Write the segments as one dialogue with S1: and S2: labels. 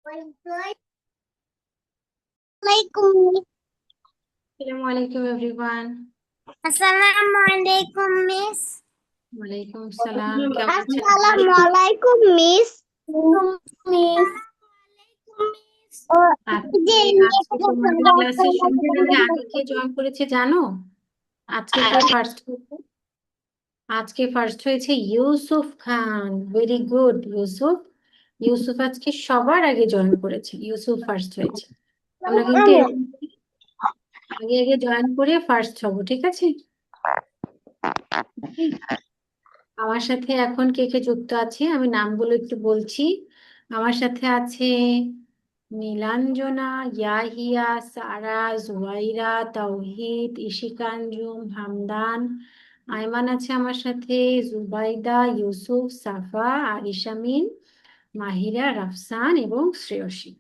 S1: Assalamualaikum.
S2: আসসালামু আলাইকুম everyone.
S1: Assalamualaikum, Miss.
S2: ওয়ালাইকুম আসসালাম, কেমন আছেন আপনি?
S1: Assalamualaikum, Miss. Miss.
S2: আজকে আজকে তোমাদের ক্লাসে সব থেকে আগে কে জয়েন করেছে জানো? আজকে কে ফার্স্ট হয়েছে? আজকে ফার্স্ট হয়েছে ইউসুফ খান। Very good Yusuf. ইউসুফ আজকে সবার আগে জয়েন করেছে, ইউসুফ ফার্স্ট হয়েছে। আমরা কিন্তু এরকম আগে আগে জয়েন করে ফার্স্ট হব, ঠিক আছে? Okay? আমার সাথে এখন কে কে যুক্ত আছে আমি নামগুলো একটু বলছি। আমার সাথে আছে নীলাঞ্জনা, ইয়াহিয়া, সারা, জুয়াইরা, তাওহিদ, ইশিকাঞ্জুম, হামদান, আয়মান আছে আমার সাথে, জুবাইদা, ইউসুফ, সাফা, আরিশামিন, মাহিরা, রাফসান এবং শ্রেয়সী।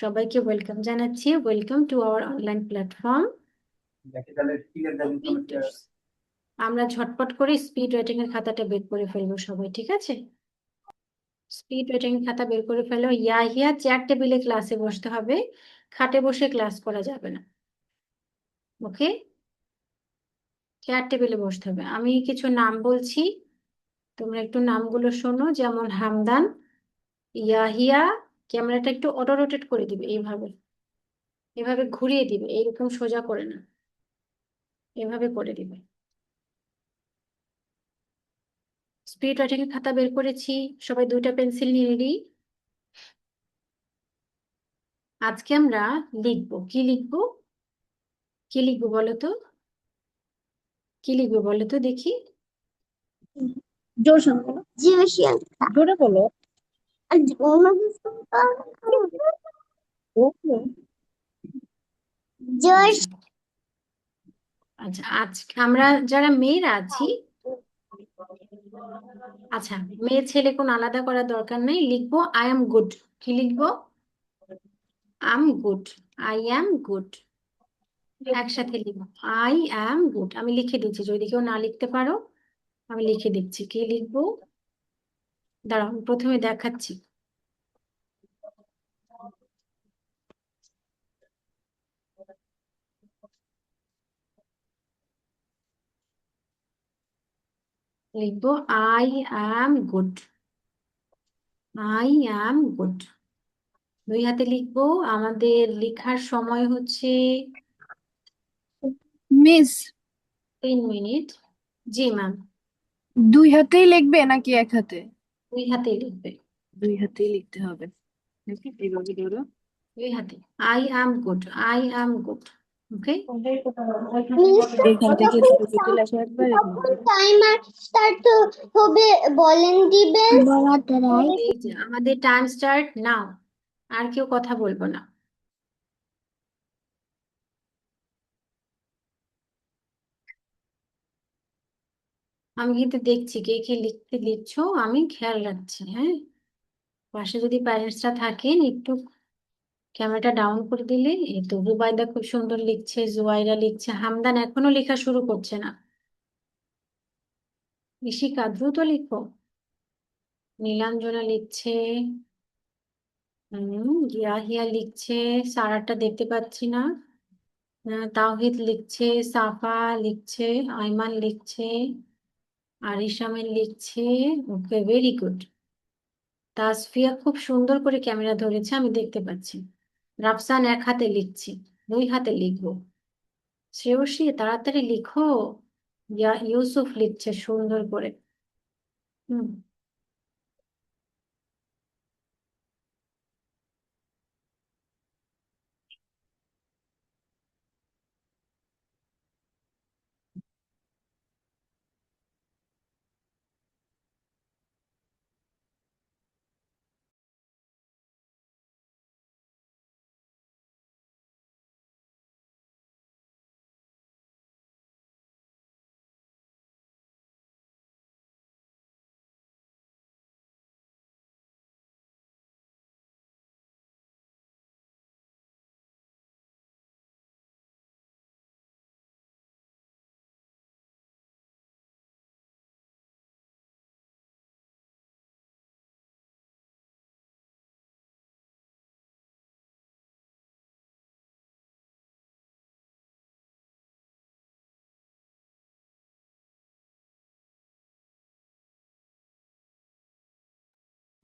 S2: সবাইকে ওয়েলকাম জানাচ্ছি। Welcome to our online platform. আমরা ঝটপট করে স্পিড রাইটিং এর খাতাটা বের করে ফেলবো সবাই, ঠিক আছে? স্পিড রাইটিং খাতা বের করে ফেলো। ইয়াহিয়া, চেয়ার টেবিলে ক্লাসে বসতে হবে, খাটে বসে ক্লাস করা যাবে না। ওকে, চেয়ার টেবিলে বসতে হবে। আমি কিছু নাম বলছি, তোমরা একটু নামগুলো শোনো। যেমন হামদান, ইয়াহিয়া। ক্যামেরাটা একটু অটো রোটেট করে দিবে, এইভাবে এভাবে ঘুরিয়ে দিবে, এইরকম সোজা করে না, এভাবে করে দিবে। স্পিড রাইটিং এর খাতা বের করেছি, সবাই দুইটা পেন্সিল নিয়ে রেডি। আজকে আমরা লিখবো, কি লিখবো? কি লিখবো বলো তো? কি লিখবো বলো তো দেখি।
S1: জোর সঙ্গে বলো। Joshua. জোরে বলো।
S2: আচ্ছা,
S1: Josh.
S2: আচ্ছা, আজকে আমরা যারা মেয়েরা আছি, আচ্ছা, মেয়ে ছেলে কোনো আলাদা করার দরকার নেই, লিখবো আই এম গুড। কি লিখবো? Am good, I am good. একসাথে লিখবো আই অ্যাম গুড। আমি লিখে দিচ্ছি, যদি কেউ না লিখতে পারো আমি লিখে দিচ্ছি কি লিখবো। দাঁড়াও, আমি প্রথমে দেখাচ্ছি। লিখবো I am good, I am good. দুই হাতে লিখবো। আমাদের লেখার সময় হচ্ছে
S3: মিস
S2: 3 মিনিট। জি ম্যাম।
S3: দুই হাতেই লিখবে নাকি এক হাতে?
S2: দুই হাতেই লিখবে।
S3: দুই হাতেই লিখতে হবে নাকি? এইভাবে ধরো।
S2: দুই হাতে। I am good, I am good. Okay.
S1: Miss,
S3: এইখান থেকে
S1: যখন
S3: ছোট ছোট লেখা একবার, এখান
S1: যখন
S3: থেকে।
S1: টাইমার স্টার্ট হবে বলেন দিবেন। বলাতে রাই।
S2: এই যে আমাদের টাইম স্টার্ট নাও। আর কেউ কথা বলবো না। আমি কিন্তু দেখছি কে কে লিখতে লিখছো, আমি খেয়াল রাখছি। হ্যাঁ, পাশে যদি প্যারেন্টসরা থাকেন একটু ক্যামেরাটা ডাউন করে দিলে। এই তো রুবাইদা খুব সুন্দর লিখছে, জুয়াইরা লিখছে, হামদান এখনো লেখা শুরু করছে না। ইশিকা দ্রুত লিখো। নীলাঞ্জনা লিখছে, ইয়াহিয়া লিখছে, সারাটা দেখতে পাচ্ছি না। তাওহিদ লিখছে, সাফা লিখছে, আইমান লিখছে, আরিশামিন লিখছে। ওকে, ভেরি গুড। তাসফিয়া খুব সুন্দর করে ক্যামেরা ধরেছে, আমি দেখতে পাচ্ছি। রাফসান এক হাতে লিখছি, দুই হাতে লিখবো। শ্রেয়সী তাড়াতাড়ি লিখো। ইউসুফ লিখছে সুন্দর করে। হুম।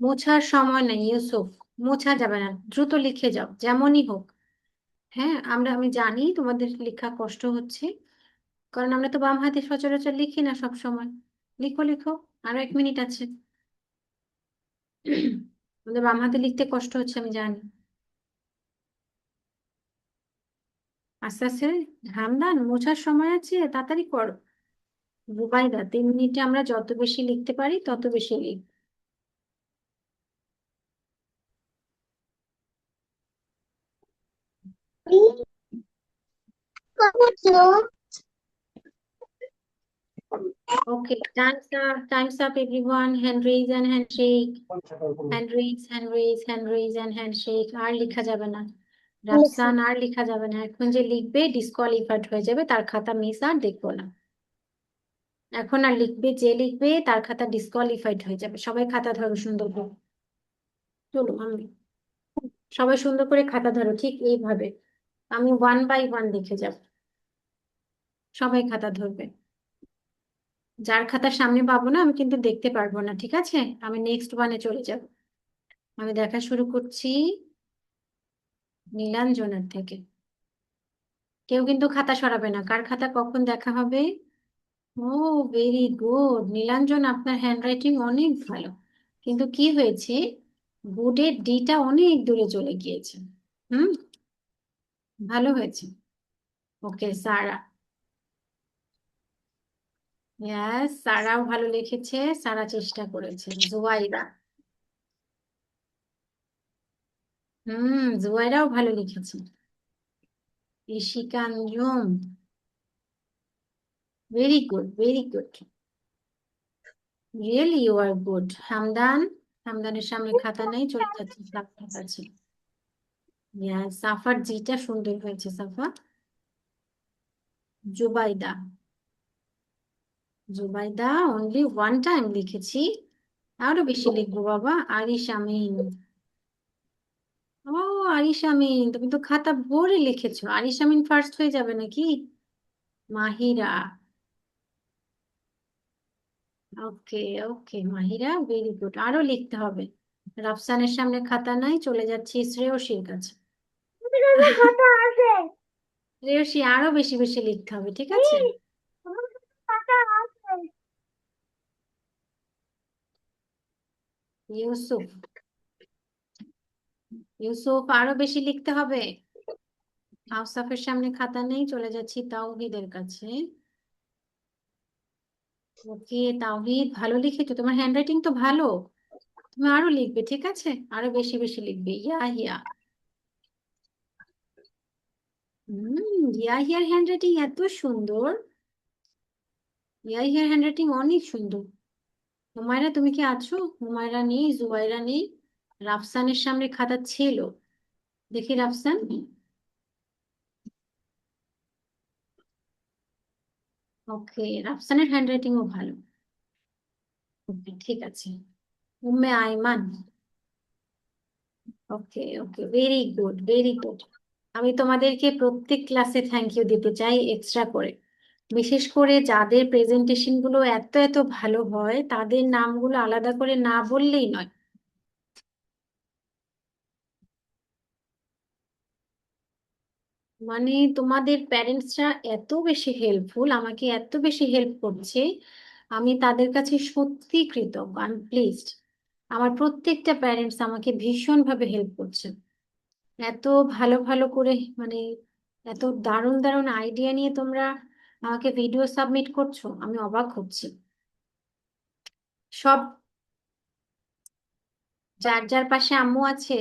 S2: মোছার সময় নেই ইউসুফ, মোছা যাবে না, দ্রুত লিখে যাও যেমনই হোক। হ্যাঁ, আমি জানি তোমাদের লেখা কষ্ট হচ্ছে, কারণ আমরা তো বাম হাতে সচরাচর লিখি না সব সময়। লিখো লিখো, আরো 1 মিনিট আছে। আমাদের বাম হাতে লিখতে কষ্ট হচ্ছে, আমি জানি। আস্তে আস্তে। হামদান, মোছার সময় আছে, তাড়াতাড়ি করো। রুবাইদা, 3 মিনিটে আমরা যত বেশি লিখতে পারি তত বেশি লিখ। ওকে, time's up everyone. Hand raise and handshake. Hand raise আর লেখা যাবে না। রাফসান, আর লেখা যাবে না। এখন যে লিখবে ডিসকোয়ালিফাইড হয়ে যাবে, তার খাতা মিস আর দেখবো না। এখন আর লিখবে, যে লিখবে তার খাতা ডিসকোয়ালিফাইড হয়ে যাবে। সবাই খাতা ধরো সুন্দর করে। চলো আমি, সবাই সুন্দর করে খাতা ধরো ঠিক এইভাবে। আমি 1 বাই 1 লিখে যাব। সবাই খাতা ধরবে। যার খাতার সামনে পাবো না আমি কিন্তু দেখতে পারবো না, ঠিক আছে? আমি নেক্সট ওয়ানে চলে যাব। আমি দেখা শুরু করছি নীলাঞ্জনার থেকে। কেউ কিন্তু খাতা সরাবে না, কার খাতা কখন দেখা হবে। ও, ভেরি গুড নীলাঞ্জন, আপনার হ্যান্ডরাইটিং অনেক ভালো। কিন্তু কি হয়েছে, বোর্ডের ডিটা অনেক দূরে চলে গিয়েছে। হুম, ভালো হয়েছে। ওকে, সারা। ইয়েস, সারাও ভালো লিখেছে, সারা চেষ্টা করেছে। জুবাইরা। জুবাইরাও ভালো লিখেছে। Ishika Anjum, very good, very good. Really you are good. Hamdan, হামদানের সামনে খাতা নেই, চলে যাচ্ছে সাফার কাছে। ইয়েস, সাফার জিটা সুন্দর হয়েছে সাফা। জুবাইদা, জুবাইদা অনলি 1 টাইম লিখেছি, আরো বেশি লিখবো বাবা। আরিশ আমিন। ও, আরিশ আমিন, তুমি তো খাতা ভরে লিখেছো। আরিশ আমিন ফার্স্ট হয়ে যাবে নাকি? মাহিরা। ওকে, ওকে মাহিরা, ভেরি গুড। আরো লিখতে হবে। রাফসানের সামনে খাতা নাই, চলে যাচ্ছি শ্রেয়সীর কাছে।
S1: খাতা আছে।
S2: শ্রেয়সী, আরো বেশি বেশি লিখতে হবে, ঠিক আছে?
S1: খাতা আছে।
S2: ইউসুফ, ইউসুফ আরো বেশি লিখতে হবে। আওসাফের সামনে খাতা নেই, চলে যাচ্ছি তাওহিদের কাছে। ওকে তাওহিদ, ভালো লিখেছো, তোমার হ্যান্ডরাইটিং তো ভালো। তুমি আরো লিখবে, ঠিক আছে? আরো বেশি বেশি লিখবে। ইয়াহিয়া। ইয়াহিয়ার হ্যান্ডরাইটিং এত সুন্দর। ইয়াহিয়ার হ্যান্ডরাইটিং অনেক সুন্দর। হুমায়রা, তুমি কি আছো? হুমায়রা নেই, জুবাইরা নেই। রাফসানের সামনে খাতা ছিল, দেখি রাফসান। ওকে, রাফসানের হ্যান্ডরাইটিংও ভালো। ওকে, ঠিক আছে। উম্মে আইমান। ওকে, ওকে, ভেরি গুড, ভেরি গুড। আমি তোমাদেরকে প্রত্যেক ক্লাসে থ্যাংক ইউ দিতে চাই এক্সট্রা করে। বিশেষ করে যাদের প্রেজেন্টেশন গুলো এত এত ভালো হয়, তাদের নামগুলো আলাদা করে না বললেই নয়। মানে তোমাদের প্যারেন্টসরা এত বেশি হেল্পফুল, আমাকে এত বেশি হেল্প করছে, আমি তাদের কাছে সত্যি কৃতজ্ঞ। I am pleased. আমার প্রত্যেকটা প্যারেন্টস আমাকে ভীষণভাবে হেল্প করছে। এত ভালো ভালো করে, মানে এত দারুণ দারুণ আইডিয়া নিয়ে তোমরা আমাকে ভিডিও সাবমিট করছো, আমি অবাক হচ্ছি। সব, যার যার পাশে আম্মু আছে,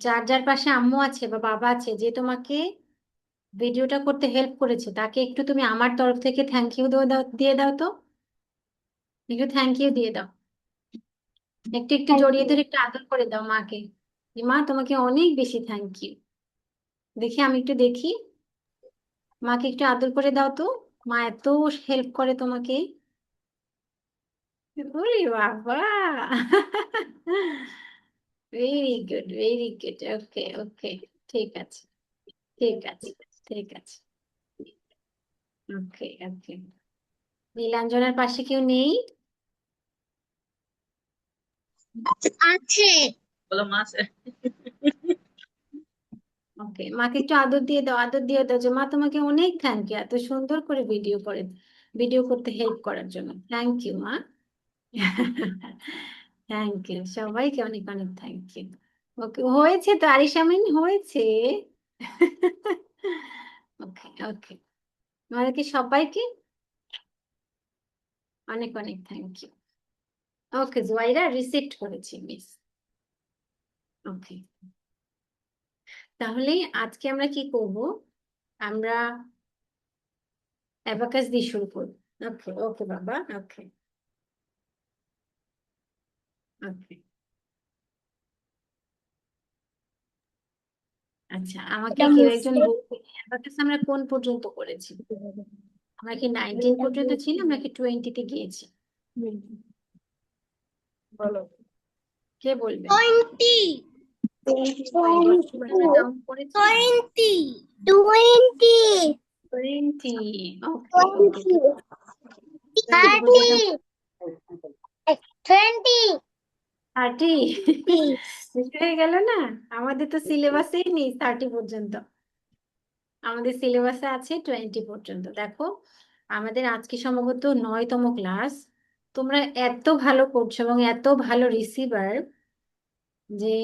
S2: যার যার পাশে আম্মু আছে বা বাবা আছে, যে তোমাকে ভিডিওটা করতে হেল্প করেছে, তাকে একটু তুমি আমার তরফ থেকে থ্যাংক ইউ দিয়ে দাও তো। একটু থ্যাংক ইউ দিয়ে দাও। একটু একটু
S1: থ্যাংক
S2: জড়িয়ে
S1: ইউ।
S2: ধরে একটু আদর করে দাও মাকে। যে মা, তোমাকে অনেক বেশি থ্যাংক ইউ। দেখি, আমি একটু দেখি। মাকে একটু আদর করে দাও তো। মা এত হেল্প করে তোমাকে। ওরে বাবা, very good, very good. Okay, ওকে, ঠিক আছে, ঠিক আছে, ঠিক আছে। ওকে, ওকে। নীলাঞ্জনার পাশে কেউ নেই?
S1: আছে।
S3: বলো মাছ।
S2: ওকে, মাকে একটু আদর দিয়ে দাও, আদর দিয়ে দাও যে মা তোমাকে অনেক থ্যাংক ইউ এত সুন্দর করে ভিডিও করতে হেল্প করার জন্য। থ্যাংক ইউ মা। থ্যাংক ইউ, সবাইকে অনেক অনেক থ্যাংক ইউ। ওকে, হয়েছে তো আরিশামিন, হয়েছে। ওকে ওকে, আমাদেরকে সবাইকে অনেক অনেক থ্যাংক ইউ। ওকে জুয়াইরা, রিসিপ্ট করেছি মিস। ওকে, তাহলে আজকে আমরা কি করব, আমরা অ্যাবাকাস দিয়ে শুরু করব। ওকে ওকে বাবা, ওকে ওকে। আচ্ছা, আমাকে
S1: এটা
S2: কেউ একজন
S1: মুছতে
S2: বলবে অ্যাবাকাস আমরা কোন পর্যন্ত করেছি? আমরা কি 19 পর্যন্ত ছিলাম নাকি 20-তে গিয়েছি?
S3: বলো।
S2: কে বলবে?
S1: 20
S2: কাউন্ট করেছি?
S1: 20
S2: 20। ওকে ওকে, 20
S1: 30
S2: পর্যন্ত।
S1: 20
S2: 30 বেশি হয়ে গেল না? আমাদের তো সিলেবাসেই নেই 30 পর্যন্ত, আমাদের সিলেবাসে আছে 20 পর্যন্ত। দেখো, আমাদের আজকে সম্ভবত 9তম ক্লাস। তোমরা এত ভালো করছো এবং এত ভালো রিসিভার যে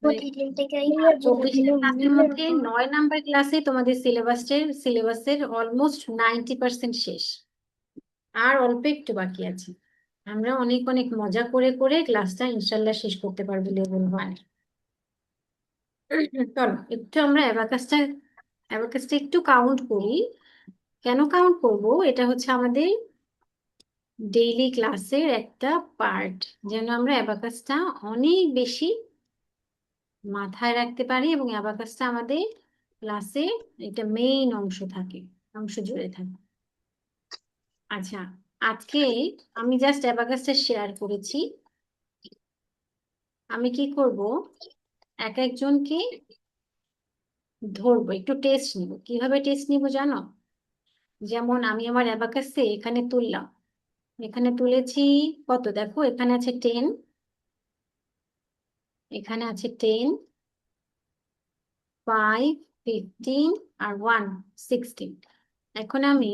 S2: মানে
S1: প্রতিদিন থেকে
S2: 24টা ক্লাসের মধ্যে 9 নাম্বার ক্লাসে তোমাদের সিলেবাসের অলমোস্ট 90% শেষ, আর অল্প একটু বাকি আছে। আমরা অনেক অনেক মজা করে করে ক্লাসটা ইনশাল্লাহ শেষ করতে পারবো লেভেল 1। চলো একটু আমরা অ্যাবাকাসটা একটু কাউন্ট করি। কেন কাউন্ট করব? এটা হচ্ছে আমাদের ডেইলি ক্লাসের একটা পার্ট, যেন আমরা অ্যাবাকাসটা অনেক বেশি মাথায় রাখতে পারি এবং অ্যাবাকাসটা আমাদের ক্লাসে একটা মেইন অংশ জুড়ে থাকে। আচ্ছা, আজকে আমি জাস্ট অ্যাবাকাসটা শেয়ার করেছি। আমি কি করব, এক একজনকে ধরবো, একটু টেস্ট নিব। কিভাবে টেস্ট নিব জানো? যেমন আমি আমার অ্যাবাকাসে এখানে তুললাম, এখানে তুলেছি কত, দেখো এখানে আছে 10, এখানে আছে 10, 5, 15 আর 1, 16। এখন আমি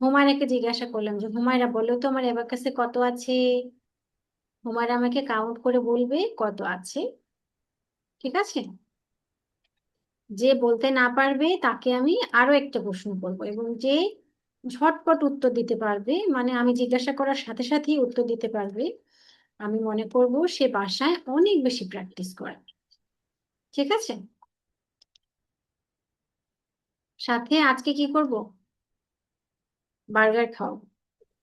S2: হুমায়রাকে জিজ্ঞাসা করলাম যে হুমায়রা বলো তো আমার অ্যাবাকাসে কত আছে। হুমায়রা আমাকে কাউন্ট করে বলবে কত আছে, ঠিক আছে? যে বলতে না পারবে তাকে আমি আরো একটা প্রশ্ন করবো, এবং যে ঝটপট উত্তর দিতে পারবে, মানে আমি জিজ্ঞাসা করার সাথে সাথেই উত্তর দিতে পারবে, আমি মনে করব সে বাসায় অনেক বেশি প্র্যাকটিস করে, ঠিক আছে? সাথে আজকে কি করব, বার্গার খাও।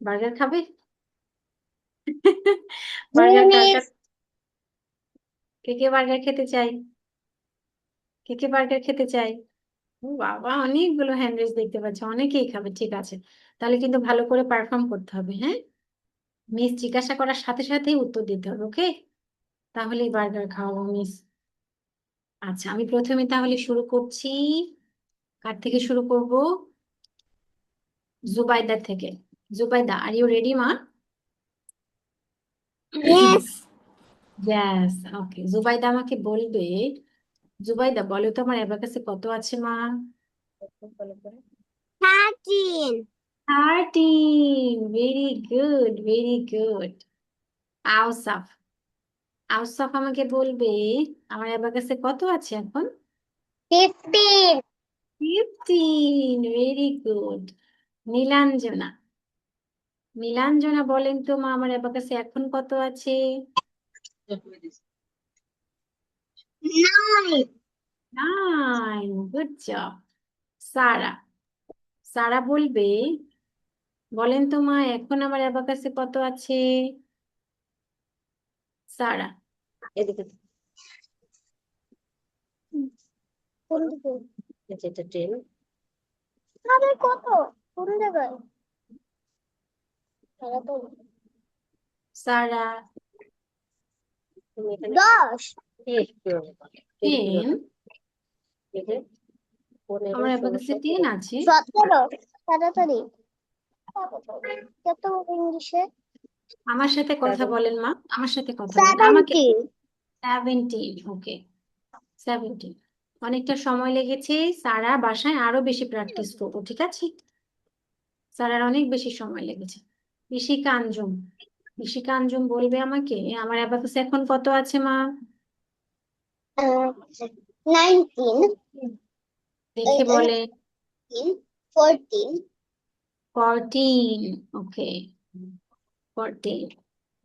S2: বার্গার খাবে? বার্গার কার কার, কে কে বার্গার খেতে চাই? কে কে বার্গার খেতে চাই? ও বাবা, অনেকগুলো হ্যান্ড রেজ দেখতে পাচ্ছি, অনেকেই খাবে, ঠিক আছে। তাহলে কিন্তু ভালো করে পারফর্ম করতে হবে, হ্যাঁ? মিস জিজ্ঞাসা করার সাথে সাথেই উত্তর দিতে হবে, ওকে? তাহলেই বার্গার খাওয়াবো মিস। আচ্ছা, আমি প্রথমে তাহলে শুরু করছি। কার থেকে শুরু করব? জুবাইদা থেকে। জুবাইদা, আর ইউ রেডি মা?
S1: Yes.
S2: ব্যাস, ওকে। জুবাইদা আমাকে বলবে, জুবাইদা বলো তো আমার অ্যাবাকাসে কত আছে মা?
S1: 13
S2: 13। Very good, very good. Ausaf, Ausaf আমাকে বলবে আমার অ্যাবাকাসে কত আছে এখন?
S1: 15
S2: 15। Very good. নীলাঞ্জনা, নীলাঞ্জনা বলেন তো মা আমার অ্যাবাকাসে এখন কত আছে?
S1: 9
S2: 9। Good job. সারা, সারা বলবে বলেন তো মা এখন আমার অ্যাবাকাসে কত আছে? সারা,
S3: এদিকে
S1: কোন দিকে?
S3: এটা 10।
S1: আরে কত? কোন জায়গায়? সারা তো
S2: সারা
S3: তুমি এখানে
S1: 10
S2: 10।
S3: এই যে 15,
S2: আমার
S3: 16,
S2: অ্যাবাকাসে 10
S3: 17।
S2: আছে।
S1: 17 তাড়াতাড়ি কত ইংলিশে?
S2: আমার সাথে কথা বলেন মা, আমার সাথে কথা বলেন আমাকে। 17, ওকে, 17। অনেকটা সময় লেগেছে, সারা বাসায় আরো বেশি প্র্যাকটিস করবো, ঠিক আছে? সারার অনেক বেশি সময় লেগেছে। ঈশিকা আঞ্জুম, ঈশিকা আঞ্জুম বলবে আমাকে আমার অ্যাবাকাস এখন কত আছে মা?
S1: 19,
S2: দেখে বলে।
S1: 14.
S2: 14, ওকে, 14।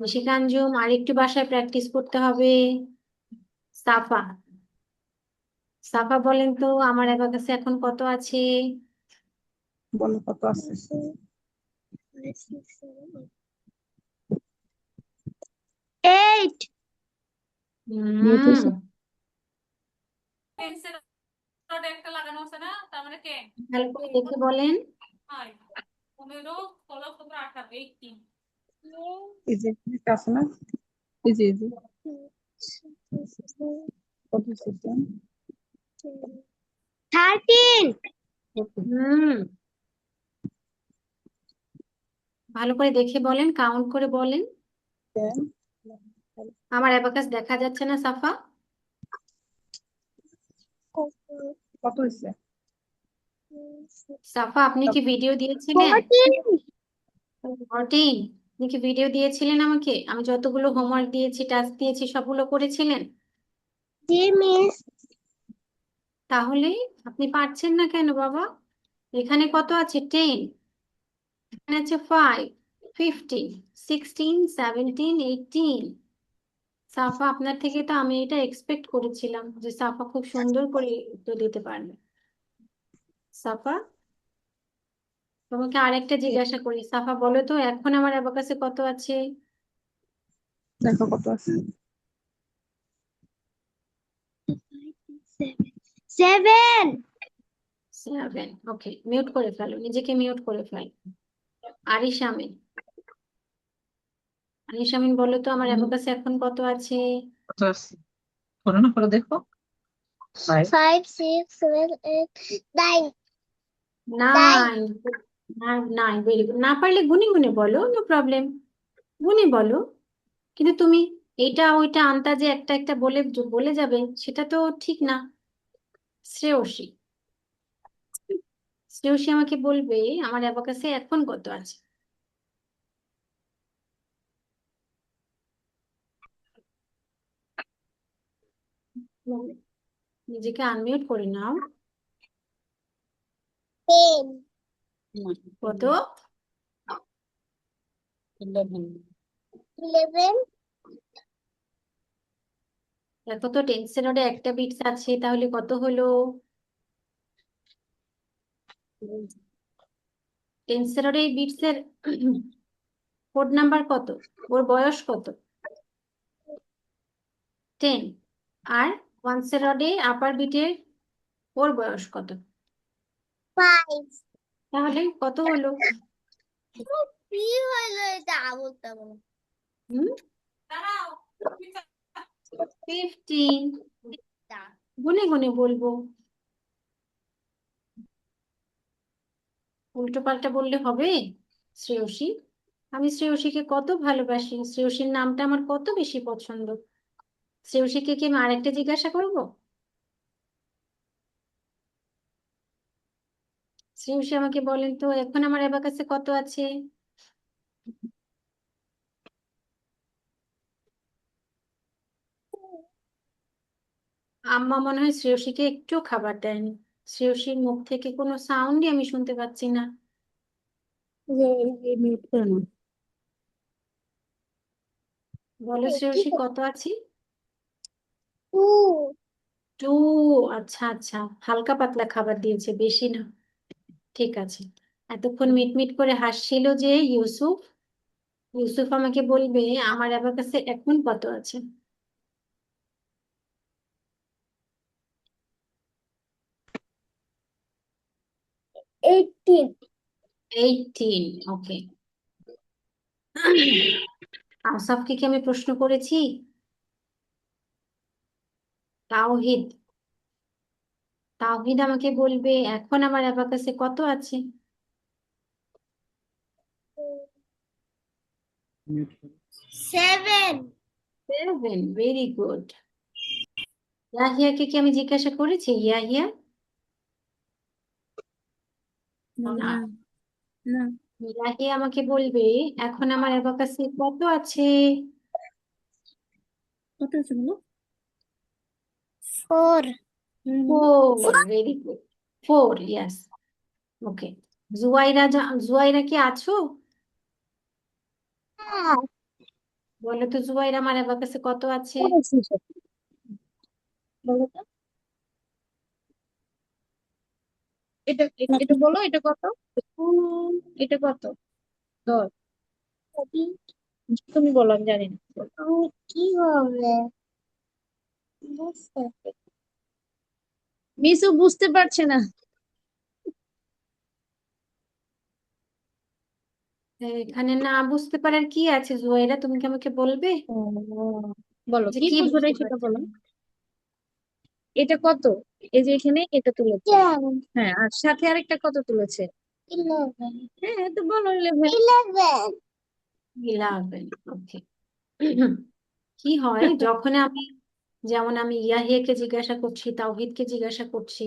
S2: ঈশিকা আঞ্জুম আর একটু বাসায় প্র্যাকটিস করতে হবে। সাফা, সাফা বলেন তো আমার অ্যাবাকাসে এখন কত আছে?
S3: বলো কত আছে?
S1: 8.
S3: মিউট
S2: হুম,
S3: হয়েছে?
S2: ভালো করে দেখে বলেন।
S3: এই যে একটা আছে না, এই যে কত সেকেন্ড?
S1: 13.
S2: হুম, ভালো করে দেখে বলেন, কাউন্ট করে বলেন। আমার অ্যাবাকাস দেখা যাচ্ছে না সাফা?
S3: কত হয়েছে?
S2: সাফা আপনি কি ভিডিও দিয়েছিলেন?
S1: 14.
S2: 14, আপনি কি ভিডিও দিয়েছিলেন আমাকে? আমি যতগুলো হোমওয়ার্ক দিয়েছি, টাস্ক দিয়েছি, সবগুলো করেছিলেন?
S1: জি মিস।
S2: তাহলে আপনি পারছেন না কেন বাবা? এখানে কত আছে? 10, এখানে আছে 5, 15, 16, 17, 18। সাফা আপনার থেকে তো আমি এটা এক্সপেক্ট করেছিলাম যে সাফা খুব সুন্দর করে উত্তর দিতে পারবে। সাফা, তোমাকে আরেকটা জিজ্ঞাসা করি, সাফা বলো তো এখন আমার অ্যাবাকাসে কত আছে?
S3: দেখো কত আছে।
S1: 7.
S2: 7, ওকে, মিউট করে ফেলো, নিজেকে মিউট করে ফেলো। আরিশ আমিন, আরিশ আমিন বলো তো আমার অ্যাবাকাসে এখন কত আছে?
S3: কত আছে? করো না, করে দেখো।
S1: 5, 6, 7, 8, 9.
S2: 9, 9, ভেরি গুড। না পারলে গুনে গুনে বলো, নো প্রবলেম, গুনে বলো। কিন্তু তুমি এইটা ওইটা আন্তাজে একটা একটা বলে বলে যাবে, সেটা তো ঠিক না। শ্রেয়সী, শ্রেয়সী আমাকে বলবে আমার অ্যাবাকাসে এখন কত আছে? নিজেকে আনমিউট করে নাও।
S1: 10.
S2: কত?
S1: 11.
S2: দেখো তো টেন্সের ওটা একটা বিটস আছে, তাহলে কত হলো? টেন্সের ওর এই বিটস এর কোড নাম্বার কত? ওর বয়স কত? 10। আর ওয়ান্সের রডে আপার বিটের ওর বয়স কত?
S1: 5.
S2: তাহলে কত হলো?
S1: কি হইলো এটা বলতে বলো।
S2: হুম, 15। গুনে গুনে বলবো, উল্টো পাল্টা বললে হবে? শ্রেয়সী, আমি শ্রেয়সীকে কত ভালোবাসি, শ্রেয়সীর নামটা আমার কত বেশি পছন্দ। শ্রেয়সীকে কি আমি আরেকটা জিজ্ঞাসা করবো? শ্রেয়সী আমাকে বলেন তো এখন আমার অ্যাবাকাসে কত আছে? আম্মা মনে হয় শ্রেয়সীকে একটু খাবার দেয়নি, শ্রেয়সীর মুখ থেকে কোনো সাউন্ডই আমি শুনতে পাচ্ছি না।
S3: মিউট করে নাও।
S2: বলো শ্রেয়সী কত আছে?
S1: 2.
S2: 2, আচ্ছা আচ্ছা, হালকা পাতলা খাবার দিয়েছে, বেশি না। ঠিক আছে। এতক্ষণ মিটমিট করে হাসছিল যে ইউসুফ, ইউসুফ আমাকে বলবে আমার অ্যাবাকাসে এখন কত আছে?
S1: 18.
S2: 18, ওকে। আসাফকে কি আমি প্রশ্ন করেছি? তাওহিদ, তাওহিদ আমাকে বলবে এখন আমার অ্যাবাকাসে কত আছে?
S1: সেভেন।
S2: 7, very good. ইয়াহিয়াকে কি আমি জিজ্ঞাসা করেছি? ইয়াহিয়া
S3: না
S2: না,
S3: না
S2: ইয়াহিয়া আমাকে বলবে এখন আমার অ্যাবাকাসে কত আছে।
S3: কত আছে বলো?
S1: ফোর।
S2: 4, very good. 4, ইয়েস। ওকে। জুয়াইরা কি আছো? বলো তো জুয়াইরা, আমার অ্যাবাকাসে কত আছে?
S3: বলো তো। এটা এটা বলো, এটা কত? এটা কত? 10। তুমি বলো, আমি জানি না।
S1: কি হবে? বুঝতে
S3: মিসু বুঝতে পারছে না।
S2: এখানে না বুঝতে পারার কি আছে জুয়াইরা, তুমি কি আমাকে বলবে
S3: ও, বলো
S2: যে
S3: কি
S2: কি
S3: বুঝবে না
S2: বুঝতে
S3: সেটা
S2: পারছো
S3: বলো।
S2: না?
S3: এটা কত? এই যে এখানে এটা তুলেছে।
S1: পারছি।
S3: হ্যাঁ, আর সাথে আরেকটা কত তুলেছে?
S1: 11।
S3: হ্যাঁ, তো বলো 11।
S1: 11।
S2: 11, ওকে। কি হয় যখন আমি, যেমন আমি ইয়াহিয়াকে জিজ্ঞাসা করছি, তাওহিদকে জিজ্ঞাসা করছি,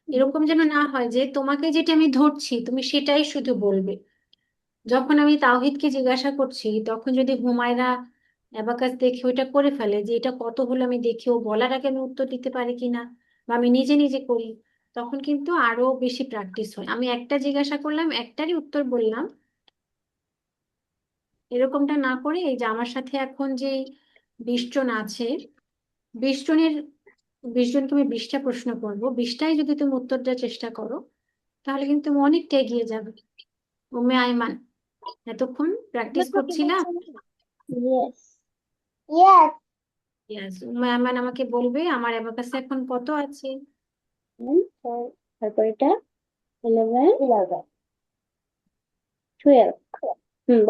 S2: এরকম যেন না হয় যে তোমাকে যেটা আমি ধরছি তুমি সেটাই শুধু বলবে। যখন আমি তাওহিদকে জিজ্ঞাসা করছি তখন যদি হুমায়রা অ্যাবাকাস দেখে ওইটা করে ফেলে যে এটা কত হলো আমি দেখি, ও বলার আগে আমি উত্তর দিতে পারি কিনা, বা আমি নিজে নিজে করি, তখন কিন্তু আরো বেশি প্র্যাকটিস হয়। আমি একটা জিজ্ঞাসা করলাম, একটারই উত্তর বললাম, এরকমটা না করে এই যে আমার সাথে এখন যে 20 জন আছে, 20 জনের 20 জনকে আমি 20টা প্রশ্ন করবো, 20টাই যদি তুমি উত্তর দেওয়ার চেষ্টা করো তাহলে কিন্তু তুমি অনেকটা এগিয়ে যাবে। উম্মে আইমান, এতক্ষণ প্র্যাকটিস করছিলাম।
S1: Yes. Yes.
S2: Yes, Umme Ayman আমাকে বলবে আমার অ্যাবাকাসে এখন কত আছে।
S1: তারপর এটা 11, 12।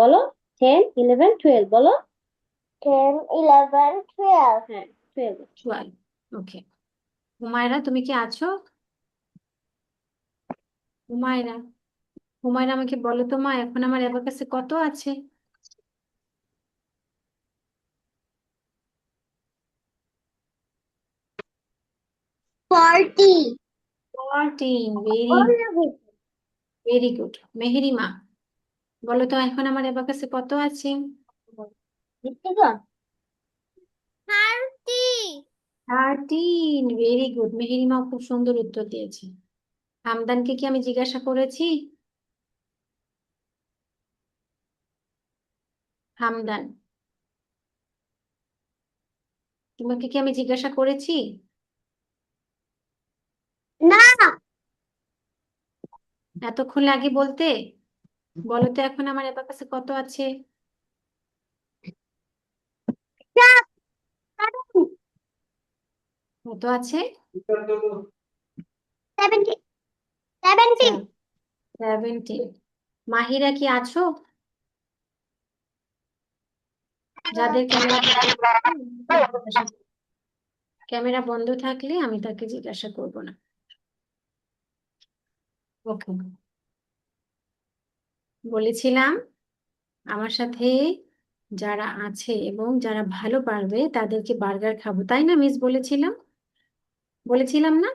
S1: বলো 10, 11, 12 বলো। 10, 11, 12। হ্যাঁ, 12।
S2: 12, ওকে। হুমায়রা তুমি কি আছো? হুমায়রা, হুমায়রা আমাকে বলো তো মা এখন আমার অ্যাবাকাসে কত আছে।
S1: 40।
S2: 14, ভেরি গুড। মেহেরিমা, বলো তো এখন আমার অ্যাবাকাসে কত আছে।
S1: 30।
S2: 13, ভেরি গুড। মেহেরিমা খুব সুন্দর উত্তর দিয়েছে। হামদানকে কি আমি জিজ্ঞাসা করেছি? হামদান, তোমাকে কি আমি জিজ্ঞাসা করেছি?
S1: না।
S2: এতক্ষণ লাগে বলতে। বলো তো এখন আমার অ্যাবাকাসে কত আছে। কত আছে?
S1: 70। 70।
S2: 17। মাহিরা কি আছো? যাদের ক্যামেরা বন্ধ থাকবে, ক্যামেরা বন্ধ থাকলে আমি তাকে জিজ্ঞাসা করব না। ওকে, বলেছিলাম আমার সাথে যারা আছে এবং যারা ভালো পারবে তাদেরকে বার্গার খাবো, তাই না মিস? বলেছিলাম, বলেছিলাম না?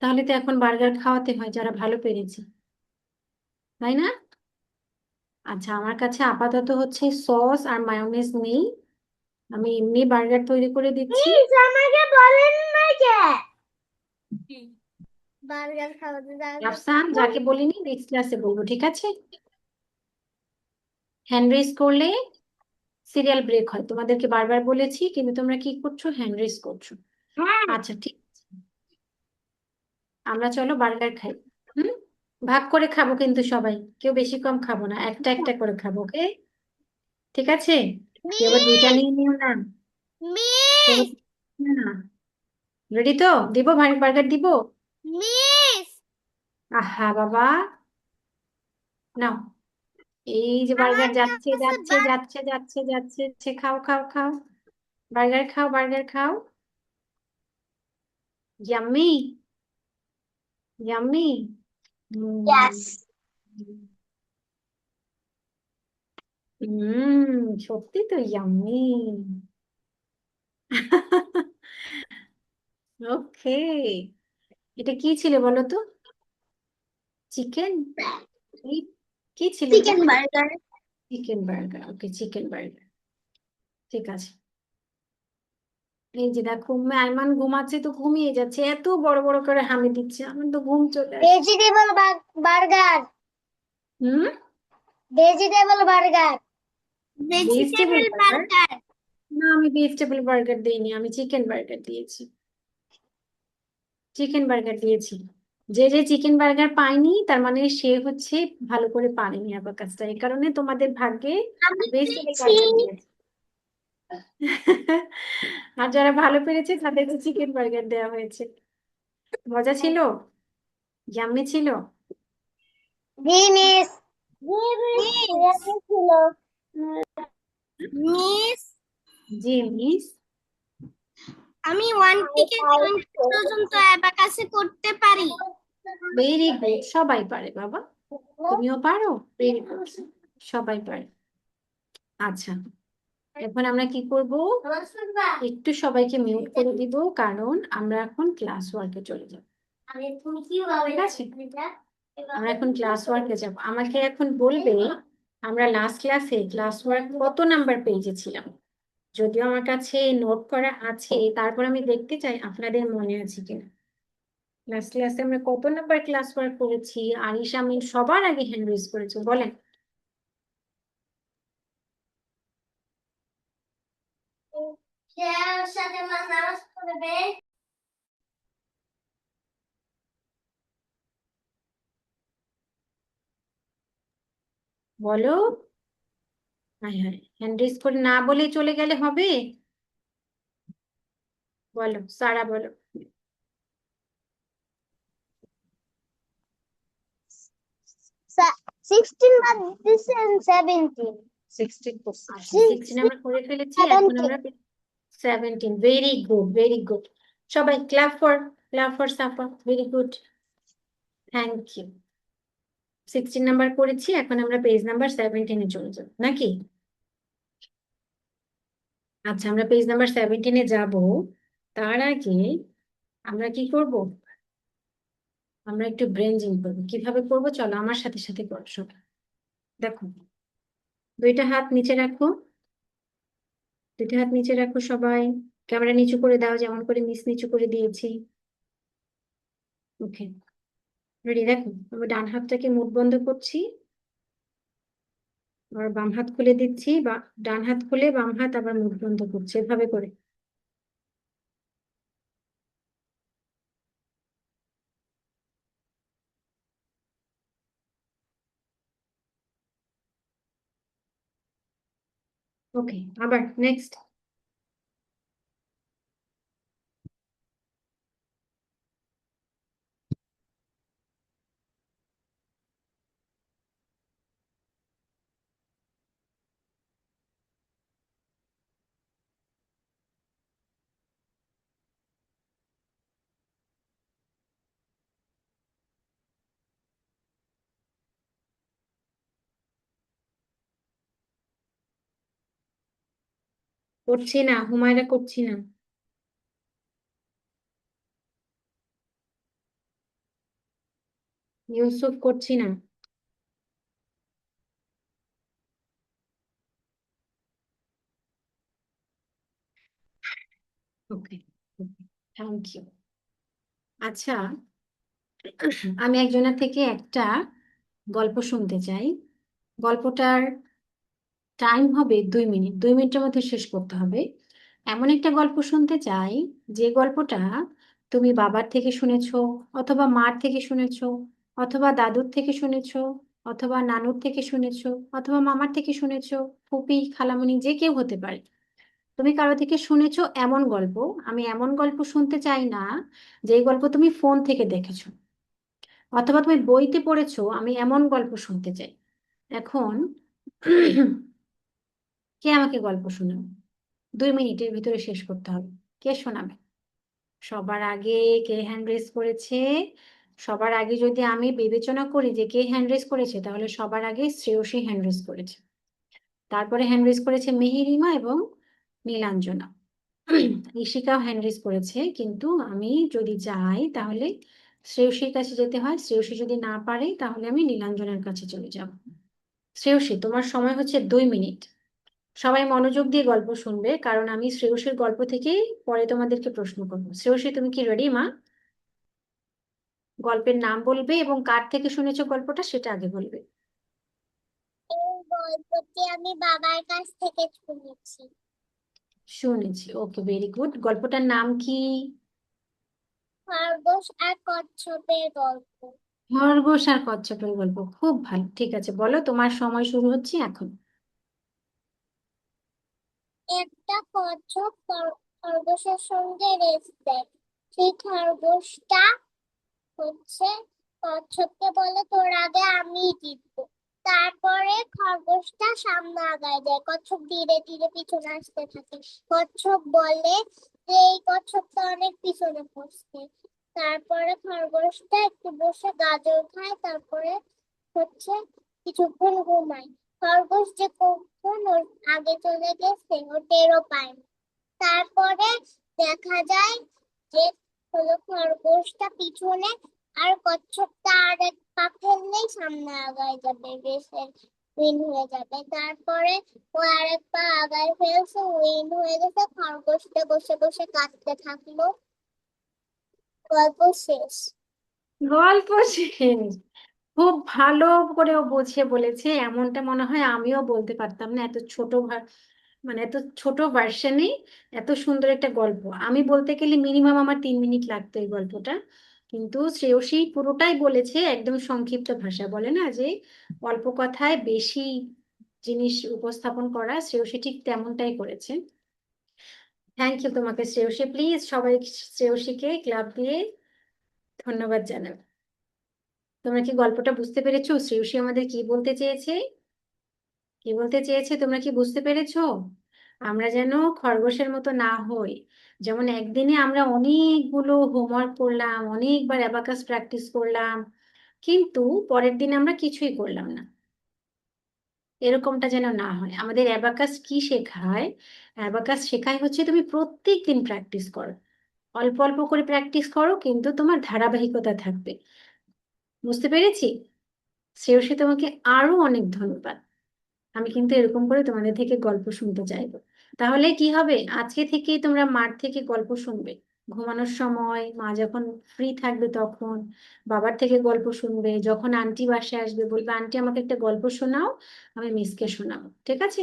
S2: তাহলে তো এখন বার্গার খাওয়াতে হয় যারা ভালো পেরেছে, তাই না? আচ্ছা, আমার কাছে আপাতত হচ্ছে সস আর মায়োনেজ নেই, আমি এমনি বার্গার তৈরি করে দিচ্ছি।
S1: প্লিজ আমাকে বলেন না যে বার্গার খাওয়াতে যাবে।
S2: রাফসান, যাকে বলিনি নেক্সট ক্লাসে বলবো, ঠিক আছে? হ্যান্ড রেজ করলে সিরিয়াল ব্রেক হয়, তোমাদেরকে বারবার বলেছি কিন্তু তোমরা কি করছো, হ্যান্ড রেজ করছো।
S1: হ্যাঁ।
S2: আচ্ছা ঠিক আছে, আমরা চলো বার্গার খাই। হুম, ভাগ করে খাবো কিন্তু সবাই, কেউ বেশি কম খাবো না, একটা একটা করে খাবো, ওকে? ঠিক আছে, কেউ আবার দুইটা
S1: মিস।
S2: নিয়ে নিও না। কেউ
S1: মিস।
S2: আবার নিও না। রেডি তো? দিব ভারী বার্গার দিব।
S1: মিস।
S2: আহা বাবা, নাও, এই যে বার্গার
S1: আমার
S2: যাচ্ছে
S1: কাছে
S2: যাচ্ছে যাচ্ছে যাচ্ছে যাচ্ছে যাচ্ছে, খাও খাও খাও, বার্গার খাও বার্গার খাও। Yummy, yummy.
S1: Yes.
S2: সত্যি তো ইয়াম্মি। ওকে, এটা কি ছিল বলো তো? চিকেন? কি ছিল এটা?
S1: Chicken burger.
S2: Chicken burger. Okay, chicken burger. ঠিক আছে। এই যে দেখো, আইমান ঘুমাচ্ছে তো ঘুমিয়ে যাচ্ছে, এত বড় বড় করে হামি দিচ্ছে, আমার তো ঘুম চলে আসছে।
S1: Vegetable burger.
S2: Hmm,
S1: vegetable burger.
S2: Vegetable burger? না, আমি ভেজিটেবল বার্গার দিইনি, আমি চিকেন বার্গার দিয়েছি। চিকেন বার্গার দিয়েছি। যে যে চিকেন বার্গার পায়নি তার মানে সে হচ্ছে ভালো করে পারেনি অ্যাবাকাসটা, এই কারণে তোমাদের ভাগ্যে
S1: আমি
S2: ভেজিটেবল
S1: পেয়েছি।
S2: বার্গার দিয়েছে। আর যারা ভালো পেরেছে তাদেরকে চিকেন বার্গার দেওয়া হয়েছে। মজা ছিল? ইয়াম্মি ছিল?
S1: জি মিস। ছিল। মিস,
S2: জি মিস।
S1: আমি 1 থেকে 20 পর্যন্ত অ্যাবাকাসে করতে পারি।
S2: ভেরি গুড, সবাই পারে বাবা, তুমিও পারো। ভেরি গুড, সবাই পারে। আচ্ছা, এখন আমরা কি করব, একটু সবাইকে মিউট করে দিব, কারণ আমরা এখন ক্লাস ওয়ার্কে চলে যাব। ঠিক আছে, আমরা এখন ক্লাস ওয়ার্কে যাব। আমাকে এখন বলবে আমরা লাস্ট ক্লাসে ক্লাস ওয়ার্ক কত নাম্বার পেজে ছিলাম। যদিও আমার কাছে নোট করা আছে, তারপর আমি দেখতে চাই আপনাদের মনে আছে কিনা। লাস্ট ক্লাসে আমরা কত নাম্বার ক্লাস ওয়ার্ক করেছি? আরিশা মিন সবার আগে হ্যান্ড রেজ করেছে, বলেন।
S1: সাথে নামাজ পড়বে।
S2: বলো। হ্যাঁ হ্যাঁ, হ্যান্ড রেজ করে না বলে চলে গেলে হবে? বলো সারা, বলো।
S1: 16 বাদ দিছেন 17।
S2: 16 আমরা করে ফেলেছি, এখন আমরা 17। Very good, very good. সবাই clap for Safa, very good, thank you. 16 number করেছি, এখন আমরা পেজ নাম্বার 17-এ চলে যাব নাকি? আচ্ছা, আমরা পেজ নাম্বার 17-এ যাব। তার আগে আমরা কি করব, আমরা একটু ব্রেনজিং করবো। কিভাবে করবো চলো আমার সাথে সাথে করো সবাই। দেখো, দুইটা হাত নিচে রাখো, দুইটা হাত নিচে রাখো সবাই। ক্যামেরা নিচু করে দাও, যেমন করে মিস নিচু করে দিয়েছি। ওকে, রেডি? দেখো, আমি ডান হাতটাকে মুখ বন্ধ করছি, আর বাম হাত খুলে দিচ্ছি, বা ডান হাত খুলে বাম হাত আবার মুখ বন্ধ করছি, এভাবে করে। ওকে, আবার নেক্সট। করছি না হুমায়রা, করছি না। ইউসুফ, করছি না। ওকে, থ্যাংক ইউ। আচ্ছা, আমি একজনের থেকে একটা গল্প শুনতে চাই। গল্পটার টাইম হবে 2 মিনিট, 2 মিনিটের মধ্যে শেষ করতে হবে। এমন একটা গল্প শুনতে চাই যে গল্পটা তুমি বাবার থেকে শুনেছো, অথবা মার থেকে শুনেছো, অথবা দাদুর থেকে শুনেছো, অথবা নানুর থেকে শুনেছো, অথবা মামার থেকে শুনেছো, ফুপি খালামণি যে কেউ হতে পারে। তুমি কারো থেকে শুনেছো এমন গল্প। আমি এমন গল্প শুনতে চাই না যে গল্প তুমি ফোন থেকে দেখেছো অথবা তুমি বইতে পড়েছো, আমি এমন গল্প শুনতে চাই। এখন কে আমাকে গল্প শোনাবে? 2 মিনিটের ভিতরে শেষ করতে হবে। কে শোনাবে সবার আগে? কে হ্যান্ড রেজ করেছে? সবার আগে যদি আমি বিবেচনা করি যে কে হ্যান্ড রেজ করেছে, তাহলে সবার আগে শ্রেয়সী হ্যান্ড রেজ করেছে। তারপরে হ্যান্ড রেজ করেছে মেহেরিমা এবং নীলাঞ্জনা। ঈশিকাও হ্যান্ড রেজ করেছে, কিন্তু আমি যদি যাই তাহলে শ্রেয়সীর কাছে যেতে হয়, শ্রেয়সী যদি না পারে তাহলে আমি নীলাঞ্জনার কাছে চলে যাব। শ্রেয়সী, তোমার সময় হচ্ছে 2 মিনিট। সবাই মনোযোগ দিয়ে গল্প শুনবে, কারণ আমি শ্রেয়সীর গল্প থেকে পরে তোমাদেরকে প্রশ্ন করবো। শ্রেয়সী, তুমি কি রেডি মা? গল্পের নাম বলবে এবং কার থেকে শুনেছো গল্পটা সেটা আগে বলবে।
S1: এই গল্পটি আমি বাবার কাছ থেকে শুনেছি।
S2: শুনেছি, ওকে, ভেরি গুড। গল্পটার নাম কি?
S1: খরগোশ আর কচ্ছপের গল্প।
S2: খরগোশ আর কচ্ছপের গল্প, খুব ভালো। ঠিক আছে, বলো, তোমার সময় শুরু হচ্ছে এখন।
S1: একটা কচ্ছপ খরগোশের সঙ্গে রেস দেয়। সেই খরগোশটা হচ্ছে কচ্ছপকে বলে, তোর আগে আমি জিতবো। তারপরে খরগোশটা সামনে আগায় যায়, কচ্ছপ ধীরে ধীরে পিছনে আসতে থাকে। কচ্ছপ বলে যে এই কচ্ছপটা অনেক পিছনে পড়ছে। তারপরে খরগোশটা একটু বসে গাজর খায়, তারপরে হচ্ছে কিছুক্ষণ ঘুমায়। খরগোশ যে কখন ওর আগে চলে গেছে ও টেরও পায় না। তারপরে দেখা যায় যে হলো খরগোশটা পিছনে, আর কচ্ছপটা আর এক পা ফেললেই সামনে আগায় যাবে, রেসের উইন হয়ে যাবে। তারপরে ও আর এক পা আগায় ফেলছে, উইন হয়ে গেছে। খরগোশটা বসে বসে কাঁদতে থাকলো। গল্প শেষ।
S2: গল্প শেষ। খুব ভালো করে ও বুঝিয়ে বলেছে, এমনটা মনে হয় আমিও বলতে পারতাম না, এত ছোট মানে এত ছোট ভার্সনে এত সুন্দর একটা গল্প। আমি বলতে গেলে মিনিমাম আমার 3 মিনিট লাগতো এই গল্পটা, কিন্তু শ্রেয়সী পুরোটাই বলেছে একদম সংক্ষিপ্ত ভাষা, বলে না যে অল্প কথায় বেশি জিনিস উপস্থাপন করা, শ্রেয়সী ঠিক তেমনটাই করেছে। থ্যাংক ইউ তোমাকে শ্রেয়সী। প্লিজ সবাই শ্রেয়সীকে ক্লাব দিয়ে ধন্যবাদ জানাবে। তোমরা কি গল্পটা বুঝতে পেরেছো? শ্রেয়সী আমাদের কি বলতে চেয়েছে, কি বলতে চেয়েছে তোমরা কি বুঝতে পেরেছো? আমরা যেন খরগোশের মতো না হই, যেমন একদিনে আমরা অনেকগুলো হোমওয়ার্ক করলাম, অনেকবার অ্যাবাকাস প্র্যাকটিস করলাম, কিন্তু পরের দিন আমরা কিছুই করলাম না, এরকমটা যেন না হয়। আমাদের অ্যাবাকাস কি শেখায়? অ্যাবাকাস শেখায় হচ্ছে তুমি প্রত্যেক দিন প্র্যাকটিস করো, অল্প অল্প করে প্র্যাকটিস করো, কিন্তু তোমার ধারাবাহিকতা থাকবে। বুঝতে পেরেছি? শ্রেয়সী, তোমাকে আরো অনেক ধন্যবাদ। আমি কিন্তু এরকম করে তোমাদের থেকে গল্প শুনতে চাইবো। তাহলে কি হবে, আজকে থেকে তোমরা মাঠ থেকে গল্প শুনবে, ঘুমানোর সময় মা যখন ফ্রি থাকবে তখন বাবার থেকে গল্প শুনবে, যখন আন্টি বাসায় আসবে বলবে আন্টি আমাকে একটা গল্প শোনাও, আমি মিসকে শোনাবো। ঠিক আছে?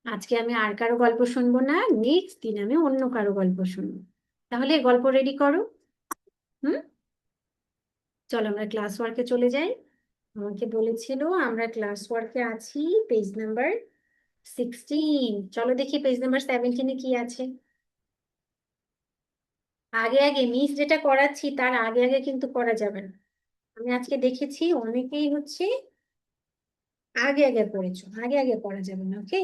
S2: আজকে আমি আর কারো গল্প শুনবো না, নেক্সট দিন আমি অন্য কারো গল্প শুনবো। তাহলে গল্প রেডি করো। হুম, চলো আমরা ক্লাস ওয়ার্কে চলে যাই। আমাকে বলেছিল আমরা ক্লাস ওয়ার্কে আছি পেজ নাম্বার 16। চলো দেখি পেজ নাম্বার 17-এ কি আছে। আগে আগে মিস যেটা করাচ্ছি তার আগে আগে কিন্তু করা যাবে না। আমি আজকে দেখেছি অনেকেই হচ্ছে আগে আগে করেছো, আগে আগে করা যাবে না, ওকে?